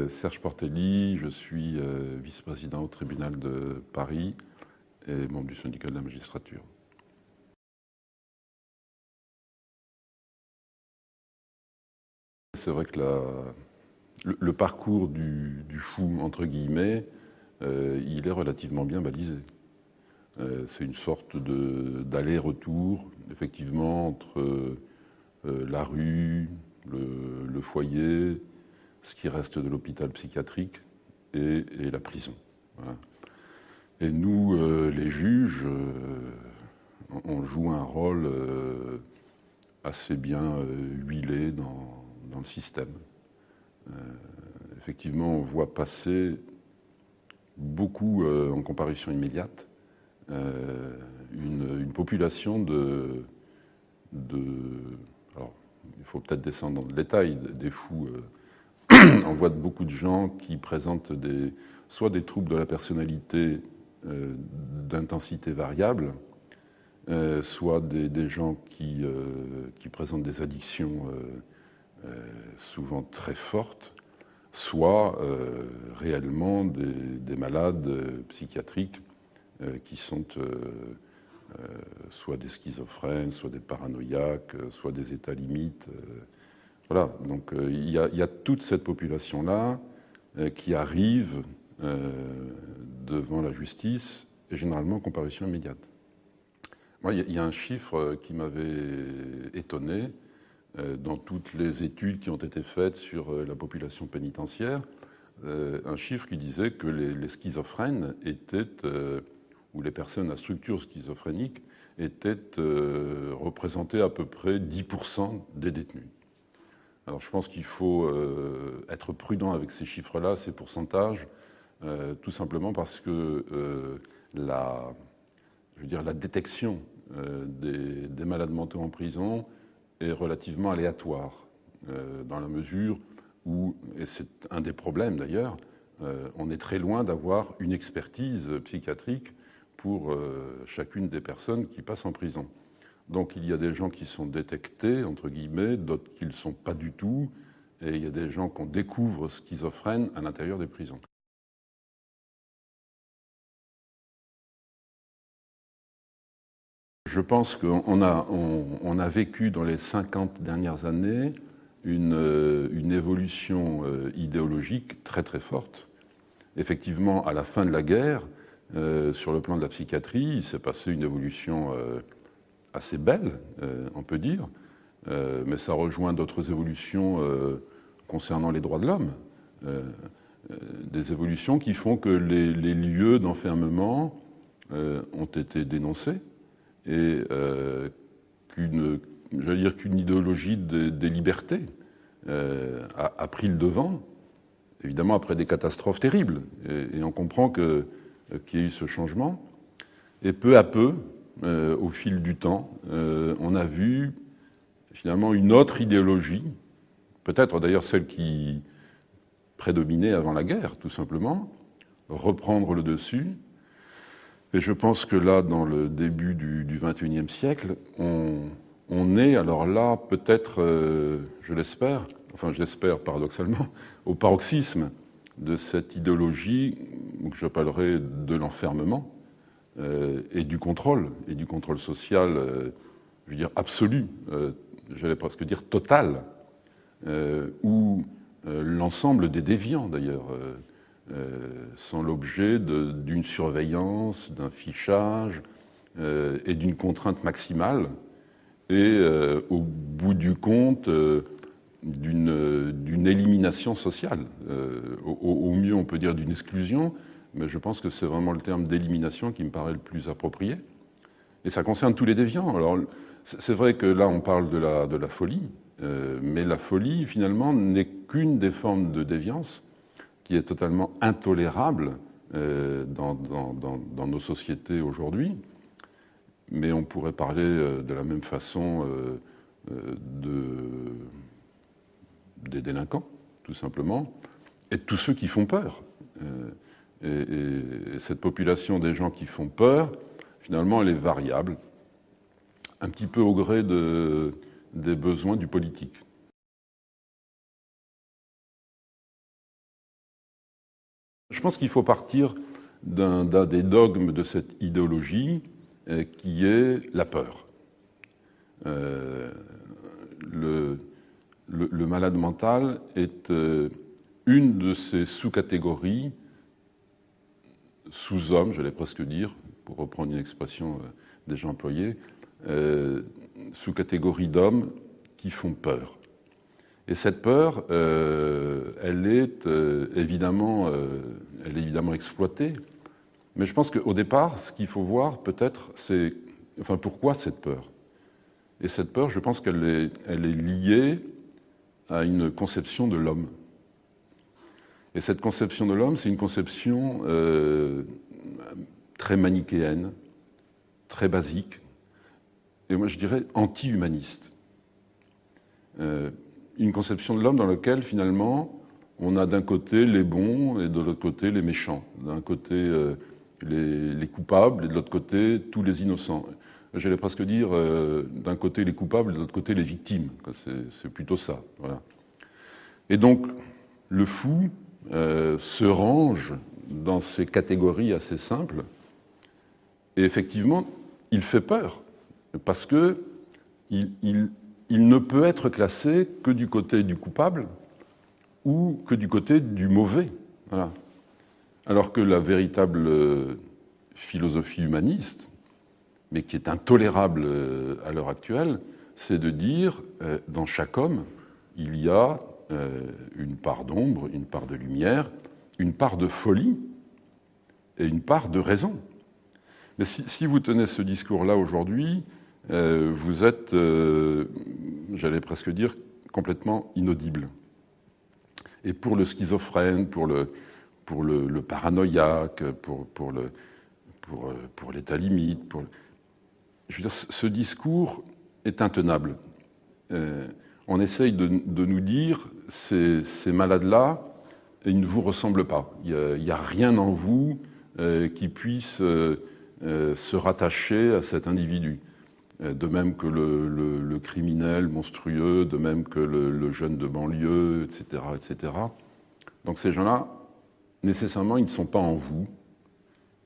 Serge Portelli, je suis vice-président au tribunal de Paris et membre du syndicat de la magistrature. C'est vrai que le parcours du fou, entre guillemets, il est relativement bien balisé. C'est une sorte d'aller-retour, effectivement, entre la rue, le foyer, ce qui reste de l'hôpital psychiatrique et la prison. Voilà. Et nous, les juges, on joue un rôle assez bien huilé dans le système. Effectivement, on voit passer beaucoup en comparution immédiate une population alors, il faut peut-être descendre dans le détail, des fous. On voit beaucoup de gens qui présentent soit des troubles de la personnalité d'intensité variable, soit des gens qui présentent des addictions souvent très fortes, soit réellement des malades psychiatriques qui sont soit des schizophrènes, soit des paranoïaques, soit des états limites. Voilà, donc il y a toute cette population-là qui arrive devant la justice et généralement en comparution immédiate. Moi, il y a un chiffre qui m'avait étonné dans toutes les études qui ont été faites sur la population pénitentiaire, un chiffre qui disait que les schizophrènes étaient, ou les personnes à structure schizophrénique, étaient représentées à peu près 10% des détenus. Alors je pense qu'il faut être prudent avec ces chiffres-là, ces pourcentages, tout simplement parce que la détection des malades mentaux en prison est relativement aléatoire, dans la mesure où, et c'est un des problèmes d'ailleurs, on est très loin d'avoir une expertise psychiatrique pour chacune des personnes qui passent en prison. Donc il y a des gens qui sont détectés, entre guillemets, d'autres qui ne le sont pas du tout, et il y a des gens qu'on découvre schizophrènes à l'intérieur des prisons. Je pense qu'on a vécu dans les 50 dernières années une évolution idéologique très très forte. Effectivement, à la fin de la guerre, sur le plan de la psychiatrie, il s'est passé une évolution assez belle, on peut dire, mais ça rejoint d'autres évolutions concernant les droits de l'homme, des évolutions qui font que les lieux d'enfermement ont été dénoncés et qu'une idéologie des libertés a pris le devant, évidemment après des catastrophes terribles, et on comprend qu'il y a eu ce changement, et peu à peu, au fil du temps, on a vu finalement une autre idéologie, peut-être d'ailleurs celle qui prédominait avant la guerre, tout simplement, reprendre le dessus. Et je pense que là, dans le début du XXIe siècle, on est, alors là, peut-être, je l'espère paradoxalement, au paroxysme de cette idéologie que j'appellerais de l'enfermement et du contrôle social, je veux dire absolu, j'allais presque dire total, où l'ensemble des déviants, d'ailleurs, sont l'objet d'une surveillance, d'un fichage et d'une contrainte maximale, et au bout du compte, d'une élimination sociale. Au mieux, on peut dire d'une exclusion, mais je pense que c'est vraiment le terme d'élimination qui me paraît le plus approprié. Et ça concerne tous les déviants. Alors, c'est vrai que là, on parle de la folie, mais la folie, finalement, n'est qu'une des formes de déviance qui est totalement intolérable dans nos sociétés aujourd'hui. Mais on pourrait parler de la même façon des délinquants, tout simplement, et de tous ceux qui font peur. Et cette population des gens qui font peur, finalement, elle est variable, un petit peu au gré des besoins du politique. Je pense qu'il faut partir d'un des dogmes de cette idéologie qui est la peur. Le malade mental est une de ces sous-catégories, sous-hommes, j'allais presque dire, pour reprendre une expression déjà employée, sous-catégories d'hommes qui font peur. Et cette peur, elle est évidemment exploitée. Mais je pense qu'au départ, ce qu'il faut voir peut-être, c'est pourquoi cette peur. Et cette peur, je pense qu'elle est liée à une conception de l'homme. Et cette conception de l'homme, c'est une conception très manichéenne, très basique, et moi je dirais anti-humaniste. Une conception de l'homme dans laquelle finalement on a d'un côté les bons et de l'autre côté les méchants, d'un côté les coupables et de l'autre côté tous les innocents. J'allais presque dire d'un côté les coupables et de l'autre côté les victimes. C'est plutôt ça. Voilà. Et donc le fou se range dans ces catégories assez simples et effectivement il fait peur parce que il ne peut être classé que du côté du coupable ou que du côté du mauvais. Voilà. Alors que la véritable philosophie humaniste, mais qui est intolérable à l'heure actuelle, c'est de dire dans chaque homme, il y a une part d'ombre, une part de lumière, une part de folie et une part de raison. Mais si vous tenez ce discours-là aujourd'hui, vous êtes, j'allais presque dire, complètement inaudible. Et pour le schizophrène, pour le paranoïaque, pour l'état limite, je veux dire, ce discours est intenable. On essaye de nous dire, ces malades-là, ils ne vous ressemblent pas. Il n'y a rien en vous qui puisse se rattacher à cet individu. De même que le criminel monstrueux, de même que le jeune de banlieue, etc., etc. Donc ces gens-là, nécessairement, ils ne sont pas en vous,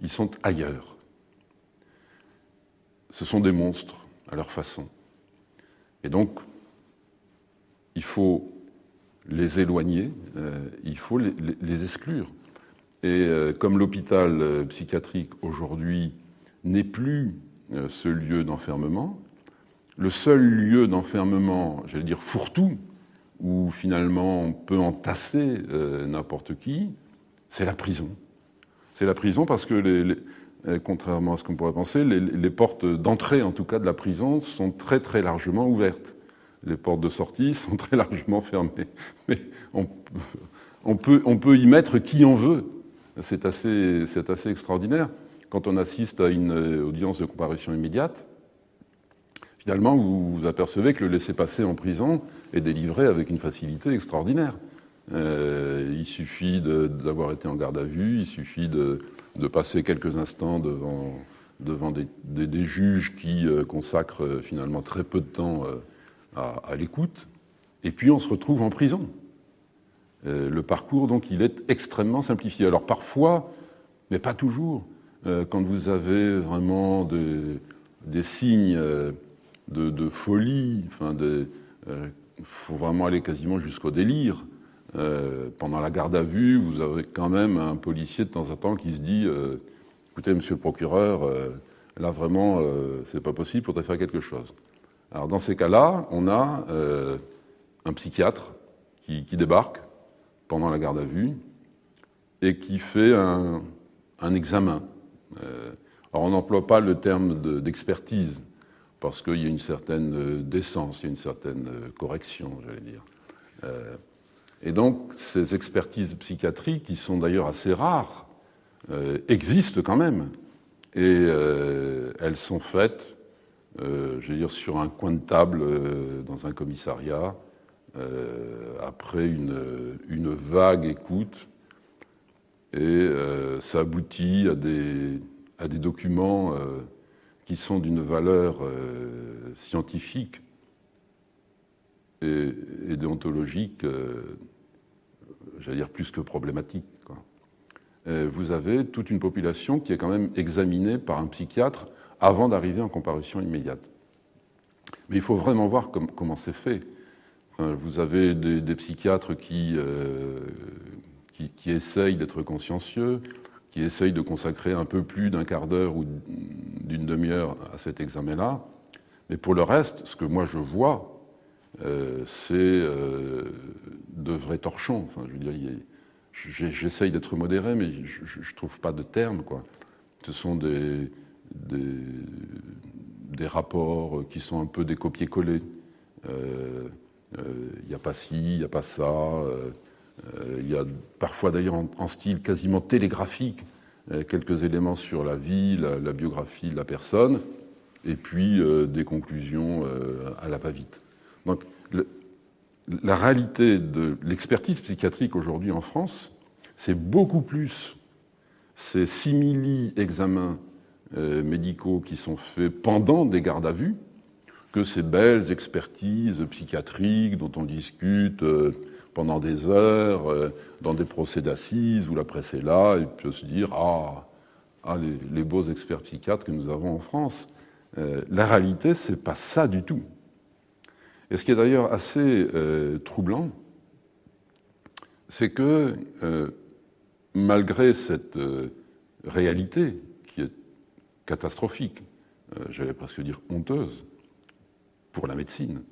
ils sont ailleurs. Ce sont des monstres à leur façon. Et donc, il faut les éloigner, il faut les exclure. Et comme l'hôpital psychiatrique aujourd'hui n'est plus ce lieu d'enfermement, le seul lieu d'enfermement, j'allais dire fourre-tout, où finalement on peut entasser n'importe qui, c'est la prison. C'est la prison parce que, contrairement à ce qu'on pourrait penser, les portes d'entrée, en tout cas, de la prison sont très très largement ouvertes. Les portes de sortie sont très largement fermées. Mais on peut y mettre qui on veut. C'est assez extraordinaire. Quand on assiste à une audience de comparution immédiate, finalement, vous vous apercevez que le laissez-passer en prison est délivré avec une facilité extraordinaire. Il suffit d'avoir été en garde à vue, il suffit de passer quelques instants devant des juges qui consacrent finalement très peu de temps à l'écoute, et puis on se retrouve en prison. Le parcours, donc, il est extrêmement simplifié. Alors parfois, mais pas toujours, quand vous avez vraiment des signes de folie, il faut vraiment aller quasiment jusqu'au délire. Pendant la garde à vue, vous avez quand même un policier de temps en temps qui se dit écoutez, monsieur le procureur, là vraiment, c'est pas possible, il faudrait faire quelque chose. Alors dans ces cas-là, on a un psychiatre qui débarque pendant la garde à vue et qui fait un examen. Alors on n'emploie pas le terme d'expertise parce qu'il y a une certaine décence, il y a une certaine correction, j'allais dire. Et donc ces expertises psychiatriques, qui sont d'ailleurs assez rares, existent quand même. Et elles sont faites, je veux dire, sur un coin de table dans un commissariat, après une vague écoute. Et ça aboutit à des documents qui sont d'une valeur scientifique et déontologique, j'allais dire plus que problématique, quoi. vous avez toute une population qui est quand même examinée par un psychiatre avant d'arriver en comparution immédiate. Mais il faut vraiment voir comment c'est fait. Enfin, vous avez des psychiatres qui essayent d'être consciencieux, qui essayent de consacrer un peu plus d'un quart d'heure ou d'une demi-heure à cet examen-là. Mais pour le reste, ce que moi je vois, c'est de vrais torchons. Enfin, je veux dire, j'essaye d'être modéré, mais je ne trouve pas de terme, quoi. Ce sont des rapports qui sont un peu des copier-coller. Il n'y a pas ci, il n'y a pas ça. Il y a parfois d'ailleurs en style quasiment télégraphique quelques éléments sur la vie, la biographie de la personne, et puis des conclusions à la va-vite. Donc la réalité de l'expertise psychiatrique aujourd'hui en France, c'est beaucoup plus ces simili-examens médicaux qui sont faits pendant des gardes à vue que ces belles expertises psychiatriques dont on discute pendant des heures dans des procès d'assises où la presse est là et peut se dire les beaux experts psychiatres que nous avons en France. La réalité, c'est pas ça du tout. Et ce qui est d'ailleurs assez troublant, c'est que malgré cette réalité qui est catastrophique, j'allais presque dire honteuse, pour la médecine,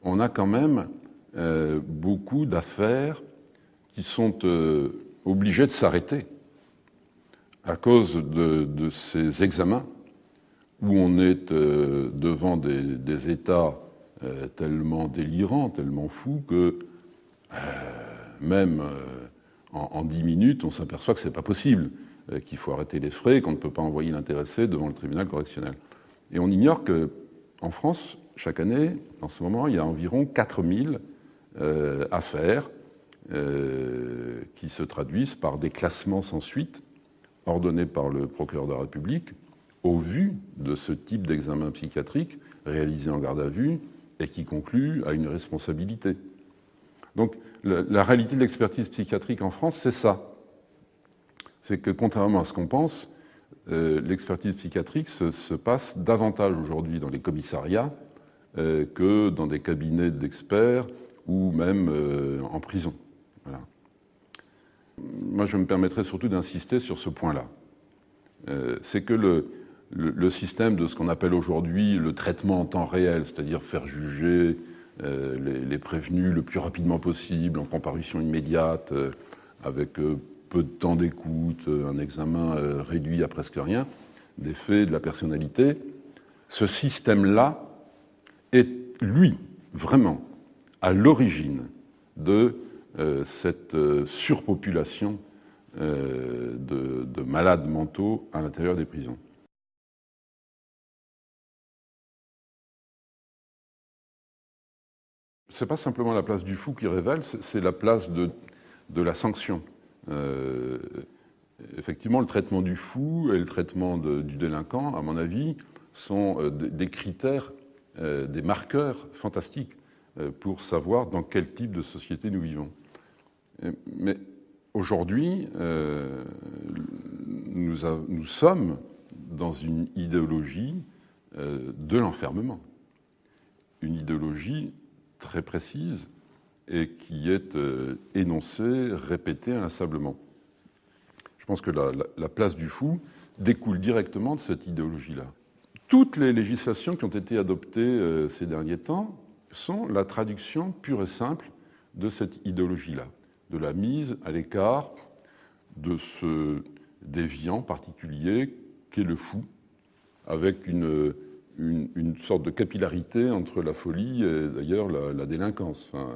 on a quand même beaucoup d'affaires qui sont obligées de s'arrêter à cause de ces examens où on est devant des états tellement délirants, tellement fous que même en 10 minutes, on s'aperçoit que ce n'est pas possible, qu'il faut arrêter les frais, qu'on ne peut pas envoyer l'intéressé devant le tribunal correctionnel. Et on ignore qu'en France, chaque année, en ce moment, il y a environ 4000 affaires qui se traduisent par des classements sans suite ordonnés par le procureur de la République au vu de ce type d'examen psychiatrique réalisé en garde à vue et qui conclut à une responsabilité. Donc la réalité de l'expertise psychiatrique en France, c'est ça. C'est que contrairement à ce qu'on pense, l'expertise psychiatrique se passe davantage aujourd'hui dans les commissariats que dans des cabinets d'experts ou même en prison. Voilà. Moi, je me permettrai surtout d'insister sur ce point-là. C'est que le système de ce qu'on appelle aujourd'hui le traitement en temps réel, c'est-à-dire faire juger les prévenus le plus rapidement possible, en comparution immédiate, avec peu de temps d'écoute, un examen réduit à presque rien, des faits, de la personnalité, ce système-là est, lui, vraiment, à l'origine de cette surpopulation de malades mentaux à l'intérieur des prisons. Ce n'est pas simplement la place du fou qui révèle, c'est la place de la sanction. Effectivement, le traitement du fou et le traitement du délinquant, à mon avis, sont des critères, des marqueurs fantastiques pour savoir dans quel type de société nous vivons. Mais aujourd'hui, nous sommes dans une idéologie de l'enfermement, une idéologie très précise et qui est énoncée, répétée inlassablement. Je pense que la place du fou découle directement de cette idéologie-là. Toutes les législations qui ont été adoptées ces derniers temps sont la traduction pure et simple de cette idéologie-là, de la mise à l'écart de ce déviant particulier qu'est le fou, avec une sorte de capillarité entre la folie et d'ailleurs la délinquance. Enfin,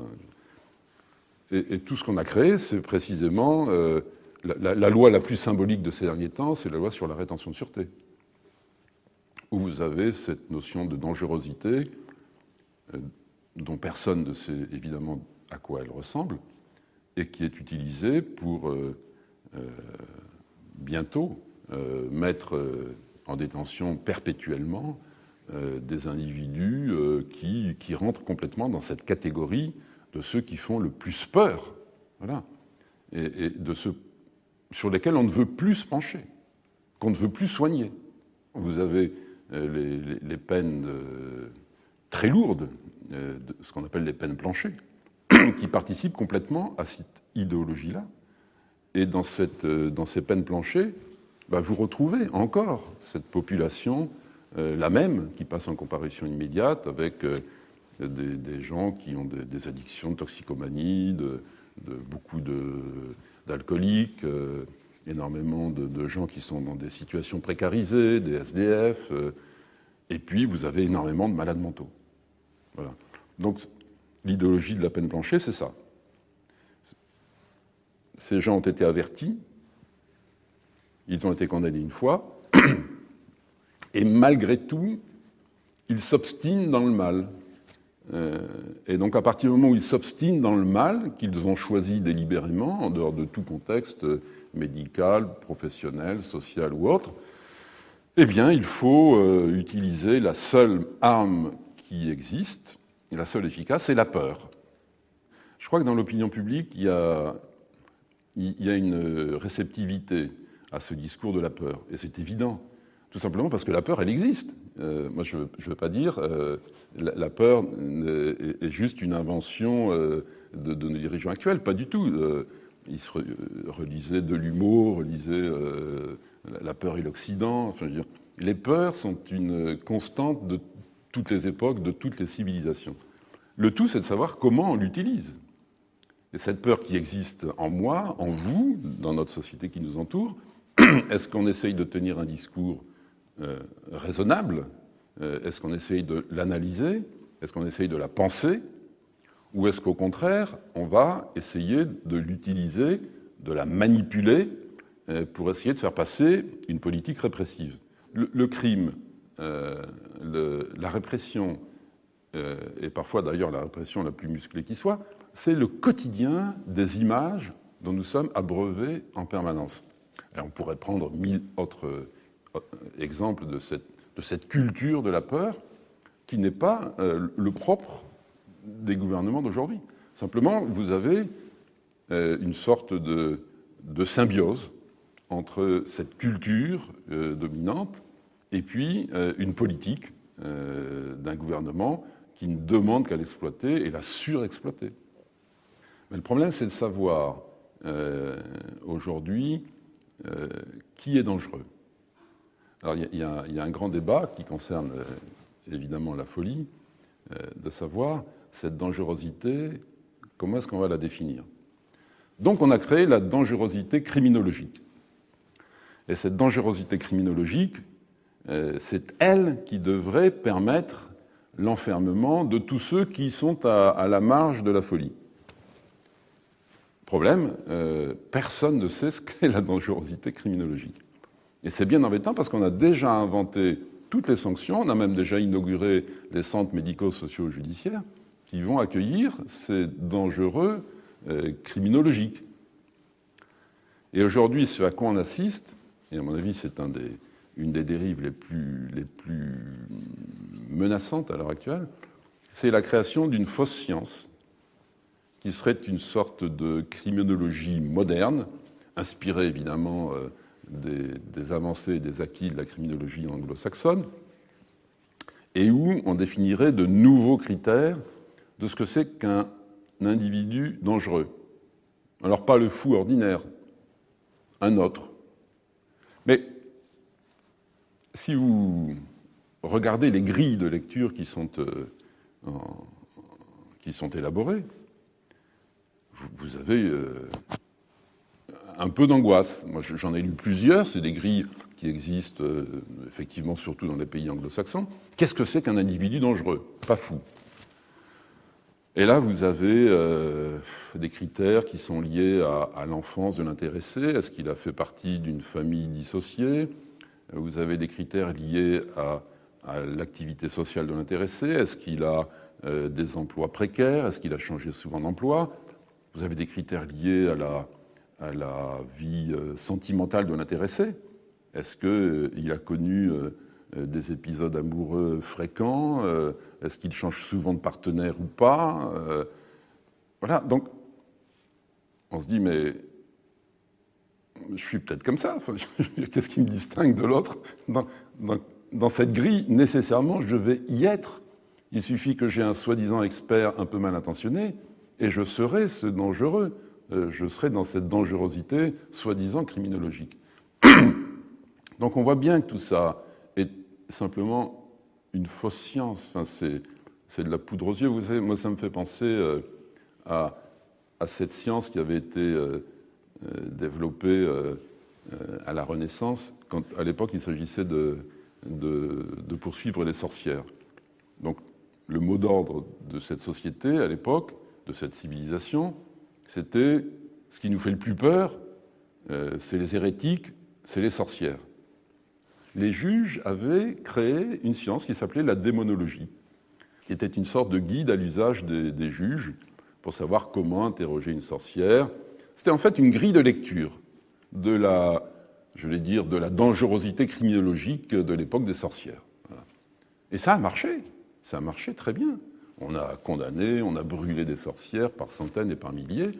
et tout ce qu'on a créé, c'est précisément la loi la plus symbolique de ces derniers temps, c'est la loi sur la rétention de sûreté, où vous avez cette notion de dangerosité dont personne ne sait évidemment à quoi elle ressemble, et qui est utilisée pour bientôt mettre en détention perpétuellement des individus qui rentrent complètement dans cette catégorie de ceux qui font le plus peur. Voilà. Et de ce sur lesquels on ne veut plus se pencher, qu'on ne veut plus soigner. Vous avez les peines très lourdes, ce qu'on appelle les peines planchées, qui participent complètement à cette idéologie-là. Et dans ces peines planchées, vous retrouvez encore cette population, la même, qui passe en comparution immédiate avec des gens qui ont des addictions, de toxicomanie, beaucoup d'alcooliques, énormément de gens qui sont dans des situations précarisées, des SDF, et puis vous avez énormément de malades mentaux. Voilà. Donc l'idéologie de la peine planchée, c'est ça. Ces gens ont été avertis, ils ont été condamnés une fois, et malgré tout, ils s'obstinent dans le mal. Et donc à partir du moment où ils s'obstinent dans le mal, qu'ils ont choisi délibérément, en dehors de tout contexte médical, professionnel, social ou autre, eh bien il faut utiliser la seule arme qui existe, la seule efficace, c'est la peur. Je crois que dans l'opinion publique, il y a une réceptivité à ce discours de la peur. Et c'est évident, tout simplement parce que la peur, elle existe. Moi, je ne veux pas dire la peur est juste une invention de nos dirigeants actuels, pas du tout. Ils se relisaient de l'humour, relisaient la peur et l'Occident. Enfin, je veux dire, les peurs sont une constante de toutes les époques, de toutes les civilisations. Le tout, c'est de savoir comment on l'utilise. Et cette peur qui existe en moi, en vous, dans notre société qui nous entoure, est-ce qu'on essaye de tenir un discours raisonnable? Est-ce qu'on essaye de l'analyser? Est-ce qu'on essaye de la penser? Ou est-ce qu'au contraire, on va essayer de l'utiliser, de la manipuler pour essayer de faire passer une politique répressive? Le crime, la répression, et parfois d'ailleurs la répression la plus musclée qui soit, c'est le quotidien des images dont nous sommes abreuvés en permanence. Et on pourrait prendre 1000 autres exemples de cette culture de la peur qui n'est pas le propre des gouvernements d'aujourd'hui. Simplement, vous avez une sorte de symbiose entre cette culture dominante et puis une politique d'un gouvernement qui ne demande qu'à l'exploiter et la surexploiter. Mais le problème, c'est de savoir aujourd'hui qui est dangereux. Alors il y a un grand débat qui concerne évidemment la folie, de savoir cette dangerosité, comment est-ce qu'on va la définir. Donc on a créé la dangerosité criminologique. Et cette dangerosité criminologique, c'est elle qui devrait permettre l'enfermement de tous ceux qui sont à la marge de la folie. Problème, personne ne sait ce qu'est la dangerosité criminologique. Et c'est bien embêtant parce qu'on a déjà inventé toutes les sanctions, on a même déjà inauguré les centres médico-sociaux-judiciaires qui vont accueillir ces dangereux criminologiques. Et aujourd'hui, ce à quoi on assiste, et à mon avis c'est une des dérives les plus menaçantes à l'heure actuelle, c'est la création d'une fausse science qui serait une sorte de criminologie moderne, inspirée évidemment des avancées et des acquis de la criminologie anglo-saxonne, et où on définirait de nouveaux critères de ce que c'est qu'un individu dangereux. Alors pas le fou ordinaire, un autre. Mais si vous regardez les grilles de lecture qui sont élaborées, vous avez un peu d'angoisse. Moi, j'en ai lu plusieurs. C'est des grilles qui existent effectivement surtout dans les pays anglo-saxons. Qu'est-ce que c'est qu'un individu dangereux? Pas fou. Et là, vous avez des critères qui sont liés à l'enfance de l'intéressé. Est-ce qu'il a fait partie d'une famille dissociée? Vous avez des critères liés à l'activité sociale de l'intéressé. Est-ce qu'il a des emplois précaires? Est-ce qu'il a changé souvent d'emploi? Vous avez des critères liés à la vie sentimentale de l'intéressé. Est-ce qu'il a connu des épisodes amoureux fréquents? Est-ce qu'il change souvent de partenaire ou pas? Voilà, donc on se dit, mais je suis peut-être comme ça. Enfin, qu'est-ce qui me distingue de l'autre? Dans cette grille, nécessairement, je vais y être. Il suffit que j'ai un soi-disant expert un peu mal intentionné et je serai ce dangereux. Je serai dans cette dangerosité soi-disant criminologique. Donc on voit bien que tout ça est simplement une fausse science. Enfin, c'est de la poudre aux yeux. Vous savez, moi, ça me fait penser à cette science qui avait été développée à la Renaissance, quand à l'époque il s'agissait de poursuivre les sorcières. Donc le mot d'ordre de cette société à l'époque, de cette civilisation, c'était ce qui nous fait le plus peur, c'est les hérétiques, c'est les sorcières. Les juges avaient créé une science qui s'appelait la démonologie, qui était une sorte de guide à l'usage des juges pour savoir comment interroger une sorcière. C'était en fait une grille de lecture de la, je vais dire, de la dangerosité criminologique de l'époque des sorcières. Voilà. Et ça a marché très bien. On a condamné, on a brûlé des sorcières par centaines et par milliers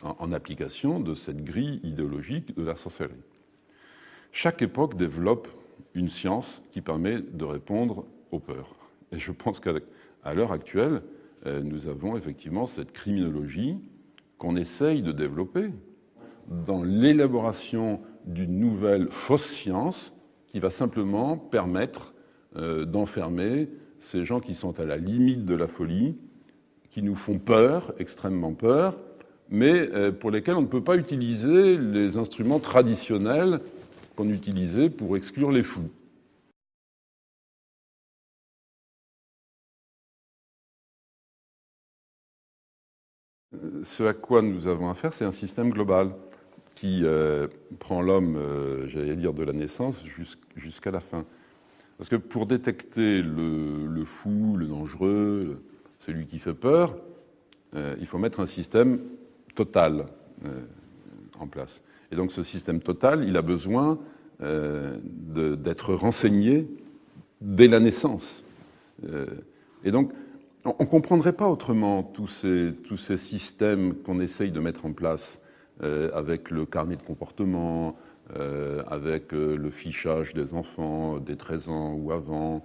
en application de cette grille idéologique de la sorcellerie. Chaque époque développe une science qui permet de répondre aux peurs. Et je pense qu'à l'heure actuelle, nous avons effectivement cette criminologie qu'on essaye de développer dans l'élaboration d'une nouvelle fausse science qui va simplement permettre d'enfermer ces gens qui sont à la limite de la folie, qui nous font peur, extrêmement peur, mais pour lesquels on ne peut pas utiliser les instruments traditionnels qu'on utilisait pour exclure les fous. Ce à quoi nous avons affaire, c'est un système global qui prend l'homme, j'allais dire, de la naissance jusqu'à la fin. Parce que pour détecter le fou, le dangereux, celui qui fait peur, il faut mettre un système total en place. Et donc ce système total, il a besoin d'être renseigné dès la naissance. Et donc, on ne comprendrait pas autrement tous ces systèmes qu'on essaye de mettre en place avec le carnet de comportement, avec le fichage des enfants dès 13 ans ou avant,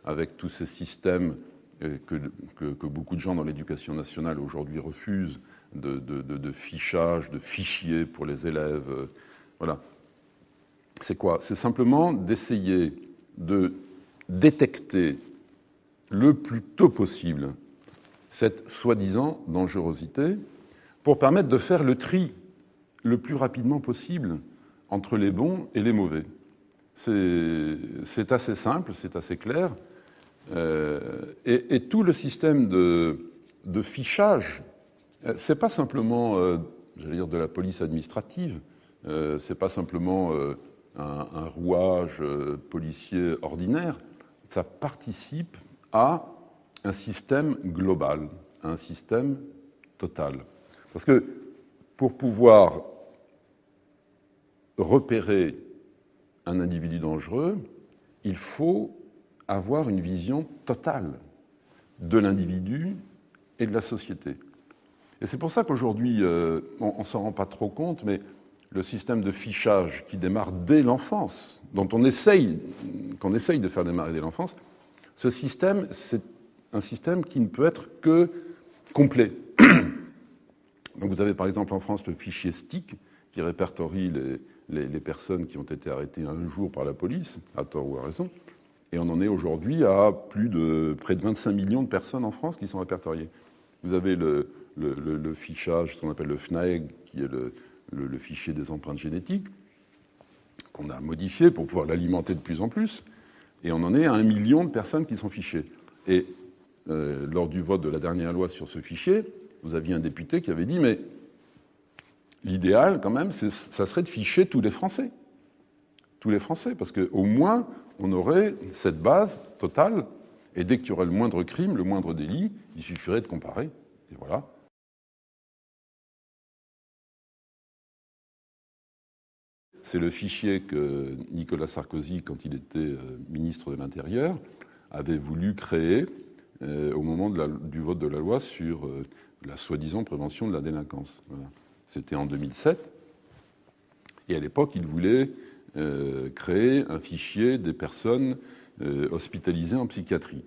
avec tous ces systèmes que beaucoup de gens dans l'éducation nationale aujourd'hui refusent, de fichage, de fichiers pour les élèves. Voilà. C'est quoi? C'est simplement d'essayer de détecter le plus tôt possible cette soi-disant dangerosité pour permettre de faire le tri le plus rapidement possible entre les bons et les mauvais. C'est assez simple, c'est assez clair. Et tout le système de fichage, c'est pas simplement, j'allais dire, de la police administrative, c'est pas simplement un rouage policier ordinaire, ça participe à un système global, à un système total. Parce que pour pouvoir repérer un individu dangereux, il faut avoir une vision totale de l'individu et de la société. Et c'est pour ça qu'aujourd'hui, on ne s'en rend pas trop compte, mais le système de fichage qui démarre dès l'enfance, qu'on essaye de faire démarrer dès l'enfance, ce système, c'est un système qui ne peut être que complet. Donc vous avez par exemple en France le fichier STIC, qui répertorie les personnes qui ont été arrêtées un jour par la police, à tort ou à raison, et on en est aujourd'hui à près de 25 millions de personnes en France qui sont répertoriées. Vous avez le fichage, ce qu'on appelle le FNAEG, qui est le fichier des empreintes génétiques, qu'on a modifié pour pouvoir l'alimenter de plus en plus, et on en est à 1 million de personnes qui sont fichées. Et lors du vote de la dernière loi sur ce fichier, vous aviez un député qui avait dit « mais l'idéal, quand même, ça serait de ficher tous les Français. Tous les Français, parce qu'au moins, on aurait cette base totale, et dès qu'il y aurait le moindre crime, le moindre délit, il suffirait de comparer, et voilà. » C'est le fichier que Nicolas Sarkozy, quand il était ministre de l'Intérieur, avait voulu créer au moment du vote de la loi sur la soi-disant prévention de la délinquance. Voilà. C'était en 2007. Et à l'époque, il voulait créer un fichier des personnes hospitalisées en psychiatrie.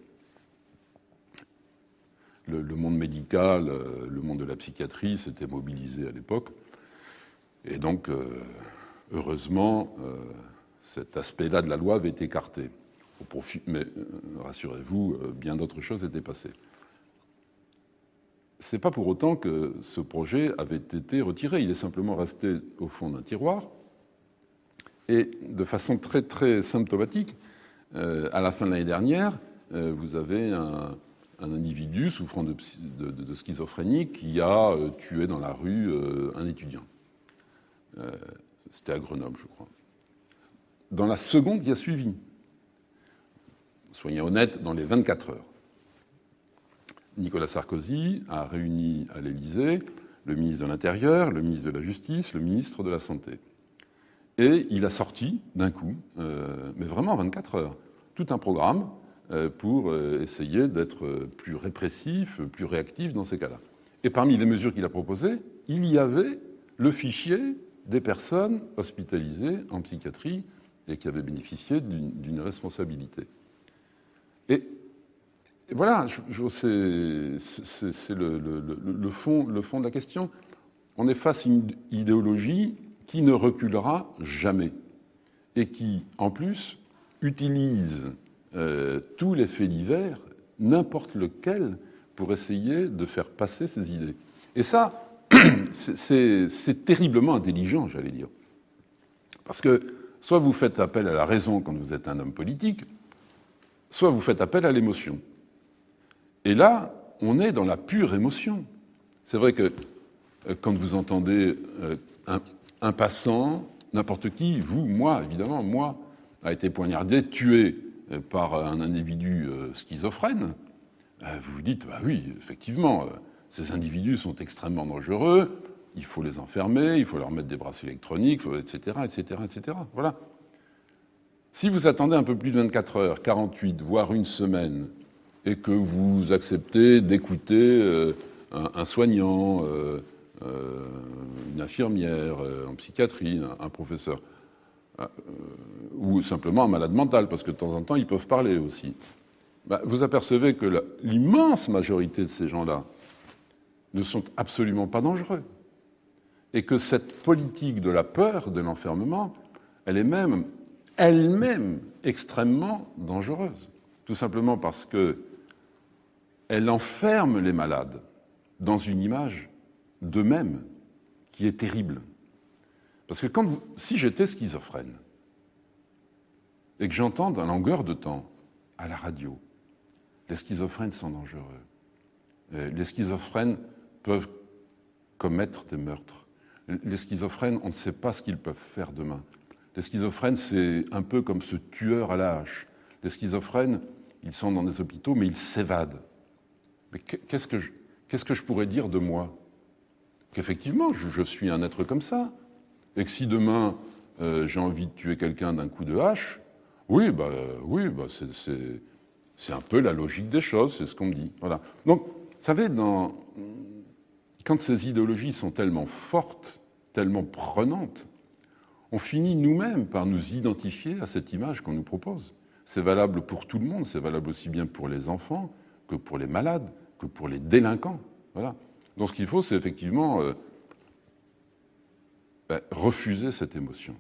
Le monde médical, le monde de la psychiatrie s'était mobilisé à l'époque. Et donc, heureusement, cet aspect-là de la loi avait été écarté. Mais rassurez-vous, bien d'autres choses étaient passées. Ce n'est pas pour autant que ce projet avait été retiré. Il est simplement resté au fond d'un tiroir. Et de façon très, très symptomatique, à la fin de l'année dernière, vous avez un individu souffrant de schizophrénie qui a tué dans la rue un étudiant. C'était à Grenoble, je crois. Dans la seconde qui a suivi, soyons honnêtes, dans les 24 heures, Nicolas Sarkozy a réuni à l'Élysée le ministre de l'Intérieur, le ministre de la Justice, le ministre de la Santé. Et il a sorti d'un coup, mais vraiment en 24 heures, tout un programme pour essayer d'être plus répressif, plus réactif dans ces cas-là. Et parmi les mesures qu'il a proposées, il y avait le fichier des personnes hospitalisées en psychiatrie et qui avaient bénéficié d'une responsabilité. Et voilà, c'est le fond de la question. On est face à une idéologie qui ne reculera jamais et qui, en plus, utilise tous les faits divers, n'importe lequel, pour essayer de faire passer ses idées. Et ça, c'est terriblement intelligent, j'allais dire. Parce que soit vous faites appel à la raison quand vous êtes un homme politique, soit vous faites appel à l'émotion. Et là, on est dans la pure émotion. C'est vrai que quand vous entendez un passant, n'importe qui, vous, moi, évidemment, moi, a été poignardé, tué par un individu schizophrène, vous vous dites, bah oui, effectivement, ces individus sont extrêmement dangereux, il faut les enfermer, il faut leur mettre des bracelets électroniques, etc., etc., etc. Voilà. Si vous attendez un peu plus de 24 heures, 48, voire une semaine, et que vous acceptez d'écouter un soignant, une infirmière en psychiatrie, un professeur, ou simplement un malade mental, parce que de temps en temps, ils peuvent parler aussi, vous apercevez que l'immense majorité de ces gens-là ne sont absolument pas dangereux. Et que cette politique de la peur, de l'enfermement, elle est même elle-même extrêmement dangereuse. Tout simplement parce qu'elle enferme les malades dans une image d'eux-mêmes qui est terrible. Parce que si j'étais schizophrène et que j'entends à longueur de temps à la radio, les schizophrènes sont dangereux, les schizophrènes peuvent commettre des meurtres, les schizophrènes, on ne sait pas ce qu'ils peuvent faire demain. Les schizophrènes, c'est un peu comme ce tueur à la hache. Les schizophrènes, ils sont dans des hôpitaux, mais ils s'évadent. Mais qu'est-ce que je pourrais dire de moi? Qu'effectivement, je suis un être comme ça. Et que si demain, j'ai envie de tuer quelqu'un d'un coup de hache, c'est un peu la logique des choses, c'est ce qu'on me dit. Voilà. Donc, vous savez, quand ces idéologies sont tellement fortes, tellement prenantes, on finit nous-mêmes par nous identifier à cette image qu'on nous propose. C'est valable pour tout le monde, c'est valable aussi bien pour les enfants que pour les malades, que pour les délinquants. Voilà. Donc ce qu'il faut, c'est effectivement refuser cette émotion.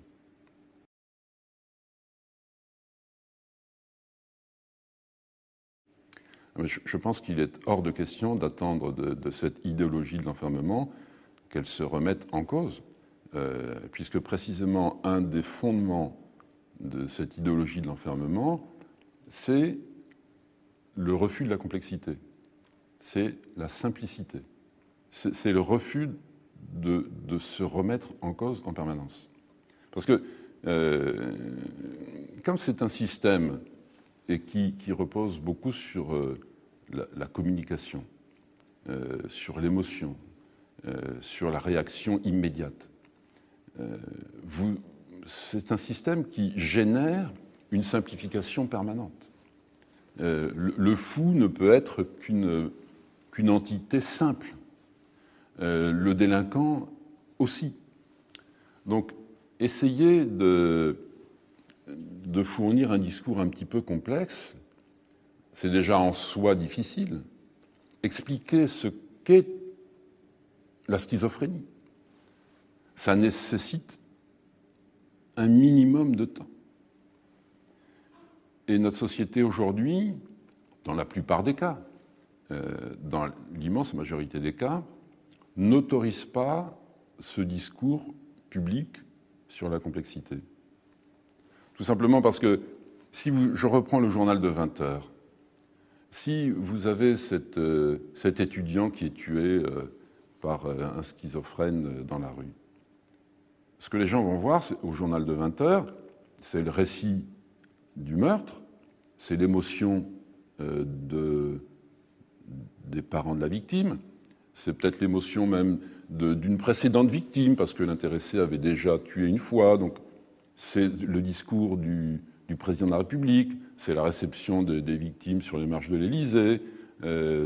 Je pense qu'il est hors de question d'attendre de cette idéologie de l'enfermement qu'elle se remette en cause. Puisque précisément un des fondements de cette idéologie de l'enfermement, c'est le refus de la complexité, c'est la simplicité, c'est le refus de se remettre en cause en permanence. Parce que comme c'est un système et qui repose beaucoup sur la communication, sur l'émotion, sur la réaction immédiate, c'est un système qui génère une simplification permanente. Le fou ne peut être qu'une entité simple. Le délinquant aussi. Donc, essayer de fournir un discours un petit peu complexe, c'est déjà en soi difficile. Expliquer ce qu'est la schizophrénie, ça nécessite un minimum de temps. Et notre société aujourd'hui, dans la plupart des cas, dans l'immense majorité des cas, n'autorise pas ce discours public sur la complexité. Tout simplement parce que, je reprends le journal de 20 heures, si vous avez cet étudiant qui est tué par un schizophrène dans la rue, ce que les gens vont voir au journal de 20 heures, c'est le récit du meurtre, c'est l'émotion des parents de la victime, c'est peut-être l'émotion même d'une précédente victime, parce que l'intéressé avait déjà tué une fois, donc c'est le discours du président de la République, c'est la réception des victimes sur les marches de l'Élysée,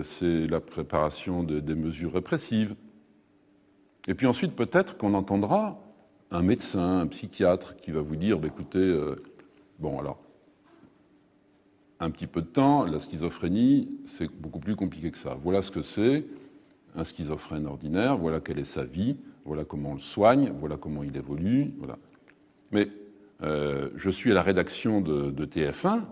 c'est la préparation des mesures répressives. Et puis ensuite, peut-être qu'on entendra un médecin, un psychiatre qui va vous dire, écoutez, bon alors, un petit peu de temps, la schizophrénie, c'est beaucoup plus compliqué que ça. Voilà ce que c'est, un schizophrène ordinaire, voilà quelle est sa vie, voilà comment on le soigne, voilà comment il évolue, voilà. Mais je suis à la rédaction de TF1,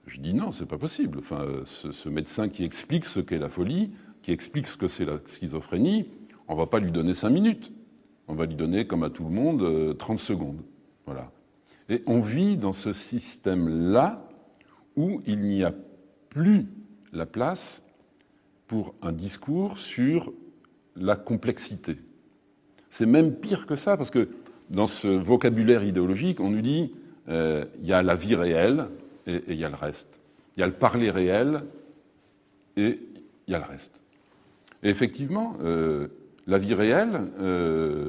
je dis non, c'est pas possible. Enfin, ce médecin qui explique ce qu'est la folie, qui explique ce que c'est la schizophrénie, on va pas lui donner 5 minutes. On va lui donner, comme à tout le monde, 30 secondes. Voilà. Et on vit dans ce système-là où il n'y a plus la place pour un discours sur la complexité. C'est même pire que ça, parce que dans ce vocabulaire idéologique, on nous dit il y a la vie réelle et il y a le reste. Il y a le parler réel et il y a le reste. Et effectivement, la vie réelle,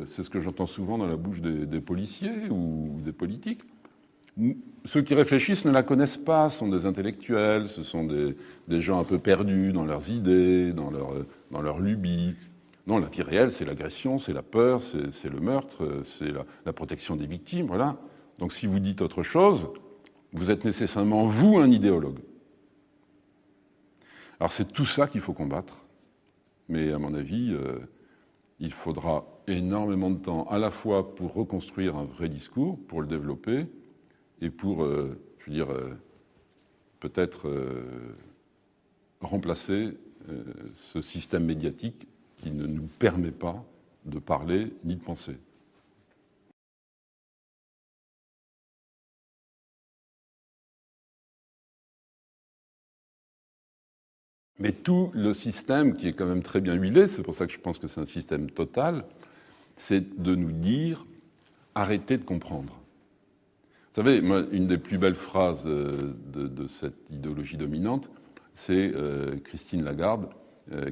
c'est ce que j'entends souvent dans la bouche des policiers ou des politiques. Ceux qui réfléchissent ne la connaissent pas, sont des intellectuels, ce sont des gens un peu perdus dans leurs idées, dans leurs lubies. Non, la vie réelle, c'est l'agression, c'est la peur, c'est le meurtre, c'est la protection des victimes, voilà. Donc si vous dites autre chose, vous êtes nécessairement, vous, un idéologue. Alors c'est tout ça qu'il faut combattre. Mais à mon avis, il faudra énormément de temps, à la fois pour reconstruire un vrai discours, pour le développer, et pour, je veux dire, peut-être remplacer ce système médiatique qui ne nous permet pas de parler ni de penser. Mais tout le système, qui est quand même très bien huilé, c'est pour ça que je pense que c'est un système total, c'est de nous dire « arrêtez de comprendre ». Vous savez, moi, une des plus belles phrases de cette idéologie dominante, c'est Christine Lagarde,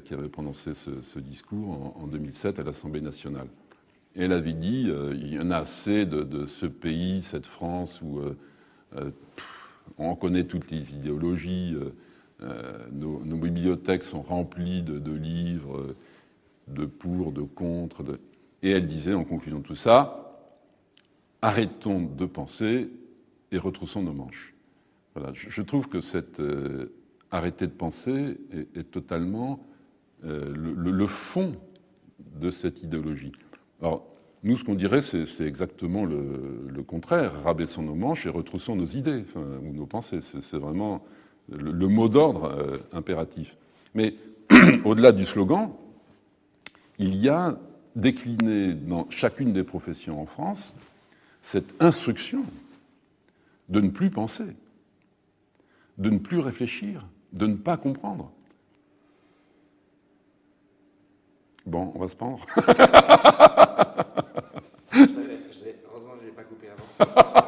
qui avait prononcé ce discours en 2007 à l'Assemblée nationale. Et elle avait dit il y en a assez de ce pays, cette France, où on connaît toutes les idéologies, nos bibliothèques sont remplies de livres, de pour, de contre. Et elle disait, en conclusion de tout ça, arrêtons de penser et retroussons nos manches. Voilà. Je trouve que cette arrêter de penser est totalement le fond de cette idéologie. Alors, nous, ce qu'on dirait, c'est exactement le contraire. Rabaissons nos manches et retroussons nos idées, ou nos pensées. C'est vraiment le mot d'ordre impératif. Mais au-delà du slogan, il y a décliné dans chacune des professions en France cette instruction de ne plus penser, de ne plus réfléchir, de ne pas comprendre. Bon, on va se pendre. Heureusement, je ne l'ai pas coupé avant.